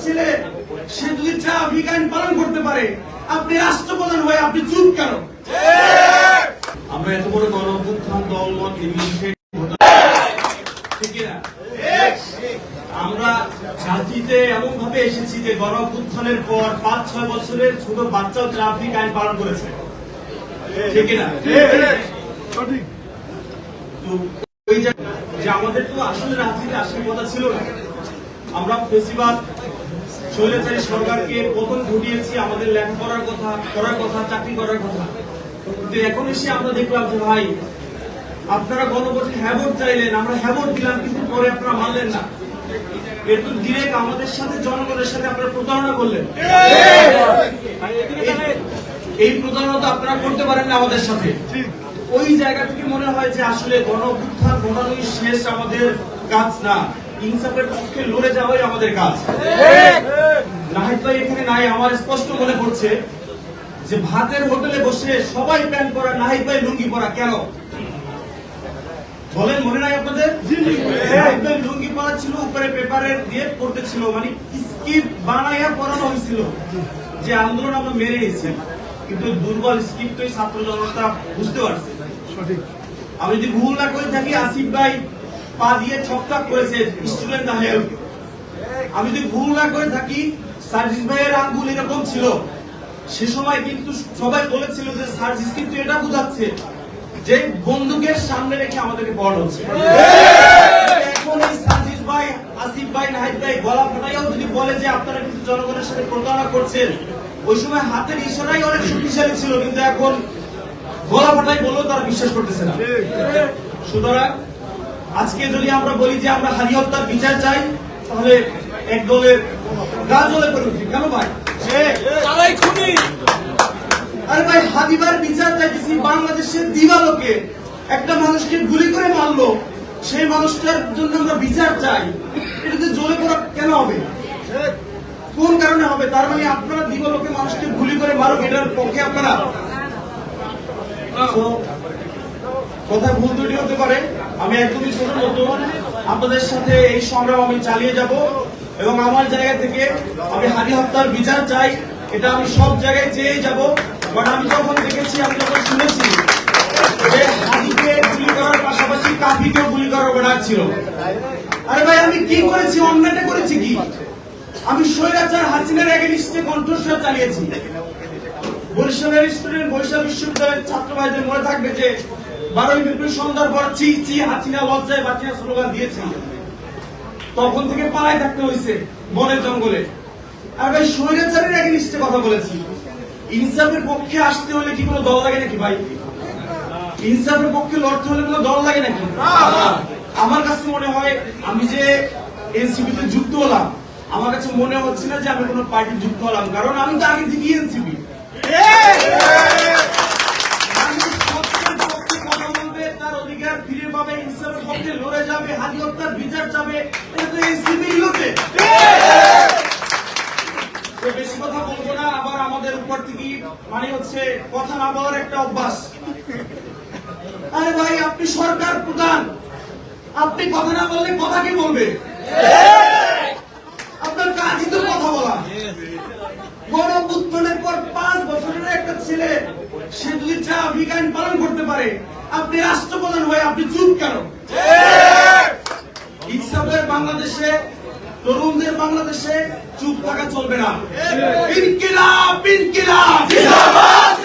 ছেলে সে যদি ট্রাফিক আইন পালন করতে পারে, আপনি রাষ্ট্রপ্রধান হয়ে আপনি চুপ কেন? আমরা এত বড় গণঅভ্যুত্থান দলমত আমরা রাজনীতিতে এমন ভাবে এসেছি যে গণঅভ্যুত্থানের পর 5-6 বছরের ছোট বাচ্চাও ট্রাফিক আইন পালন করেছে, ঠিক না? যে আমাদের তো আসলে রাজনীতি আসার কথা ছিল না। আমরা ফেসিবাদ স্বৈরাচারী সরকারকে পতন ঘটিয়েছি, আমাদের লেখাপড়ার কথা, করার কথা, চাকরি করার কথা। কিন্তু এখন এসে আমরা দেখলাম যে ভাই আপনারা গণভোটে হ্যাভোট চাইলেন, আমরা হ্যাভোট দিলাম, কিন্তু পরে আপনারা মানলেন না। একটু ডিরেক্ট আমাদের সাথে, জনগণের সাথে আপনারা প্রতারণা করলেন। এই প্রতারণা তো আপনারা করতে পারেন না আমাদের সাথে। ওই জায়গা থেকে মনে হয় যে আসলে গণঅভ্যুত্থান ঘটানোই শেষ আমাদের কাজ না, ইনসাফের পক্ষে লড়ে যাওয়াই আমাদের কাজ। নাহিদ ভাই এখানে নাই, আমার স্পষ্ট মনে পড়ছে যে ভাতের হোটেলে বসে সবাই প্যান্ট পরা, নাহিদ ভাই লুঙ্গি পরা, কেন বলেন? মনে নাই আপনাদের? নাহিদ ভাই লুঙ্গি পরা ছিল, উপরে পেপারে দিয়ে পড়তে ছিল, মানে স্ক্রিপ্ট বানাইয়া পড়ানো হয়েছিল যে আন্দোলন আমরা মেনে নিয়েছি। কিন্তু দুর্বল স্ক্রিপ্ট তো ছাত্র জনতা বুঝতে পারছে। আমি যদি ভুল না করে থাকি, আসিফ ভাই পা দিয়ে ছক্কা করেছে স্টুডেন্ট দা হেল্প। আমি যদি ভুল না করে থাকি, সার্জিস ভাইয়ের আঙ্গুল এরকম ছিল। সে সময় কিন্তু সবাই বলেছিল যে সার্জিস কিন্তু এটা বুঝাচ্ছে যে বন্দুকের সামনে রেখে আমাদেরকে পড়ানো হচ্ছে। এখন এই সার্জিস ভাই, আসিফ ভাই, নাহিদ ভাই গলা ফাটাইয়াও যদি বলে যে আপনারা কিন্তু জনগণের সাথে প্রতারণা করছেন, ওই সময় হাতের ইশারাই অনেক শক্তিশালী ছিল, কিন্তু এখন গলা ফাটাই বলেও তারা বিশ্বাস করতেছে না। সুতরাং আজকে যদি আমরা বলি যে আমরা হাদি হত্যার বিচার চাই, তাহলে এক দলের গা জ্বলে পড়ুন। কেন ভাই? আরে ভাই, হাদিবার বিচার চাইতেছি। বাংলাদেশের দিবালোকে একটা মানুষকে গুলি করে মারলো, সেই মানুষটার জন্য আমরা বিচার চাই। এটাতে জ্বলে পড়া কেন হবে? কোন কারণে হবে? তার মানে আপনারা দিবালোকে মানুষকে গুলি করে মারুক, এটার পক্ষে আপনারা? কথা ভুল ত্রুটি হতে পারে, আমি একদমই ছোট নতুন, আপনাদের সাথে এই সংগ্রাম আমি চালিয়ে যাব এবং আমার জায়গা থেকে আমি হাদি হত্যার বিচার চাই। এটা আমি সব জায়গায় চেয়ে যাব। কারণ আমি যখন দেখেছি, আমি যখন শুনেছি যে হাদিকে গুলি করার পাশাপাশি কাফিকেও গুলি করার অর্ডার ছিল, আরে ভাই আমি কি করেছি? অন্যায়টা করেছি কি? আমি স্বৈরাচার হাসিনার এগেইনস্টে কণ্ঠস্বর চালিয়েছি। বরিশালের স্টুডেন্ট, বরিশাল বিশ্ববিদ্যালয়ের ছাত্র ভাইদের মনে থাকবে যে 12ই ফেব্রুয়ারি সন্ধ্যার পর চি চি হাসিনা লজ্জায় বাঁচিয়া স্লোগান দিয়েছি। তখন থেকে পালায় থাকতে হয়েছে বনের জঙ্গলে। আর ভাই স্বৈরাচারের এগেইনস্টে কথা বলেছি। ইনসাফের পক্ষে আসতে হলে কি কোনো দল লাগে নাকি ভাই? ইনসাফের পক্ষে লড়তে হলে কোনো দল লাগে নাকি? আমার কাছে মনে হয় আমি যে এনসিপি তে যুক্ত হলাম, আমার কাছে মনে হচ্ছে না যে আমি কোনো পার্টি যুক্ত হলাম, কারণ আমি তো আগে থেকে এনসিপি। কথা বলবে, তার অধিকার ফিরে পাবে, ইনসাফের পক্ষে লড়ে যাবে, হাদি হত্যার বিচার চাবে, এটা তো এনসিপি লোকে। বেশি কথা বলবো না, আবার আমাদের উপর থেকে মানে হচ্ছে কথা না বলার একটা অভ্যাস। আরে ভাই আপনি সরকার প্রধান, আপনি কথা না বললে কথা কি বলবে? আপনার কাজই তো কথা বলা। গণঅভ্যুত্থানের পর 5 বছরের একটা ছেলে সে যদি ট্রাফিক আইন পালন করতে পারে, আপনি রাষ্ট্রপ্রধান হয়ে আপনি চুপ কেন? ইনসাফের বাংলাদেশে, তরুণদের বাংলাদেশে চুপ থাকা চলবে না। ইনকিলাব, ইনকিলাব, জিন্দাবাদ।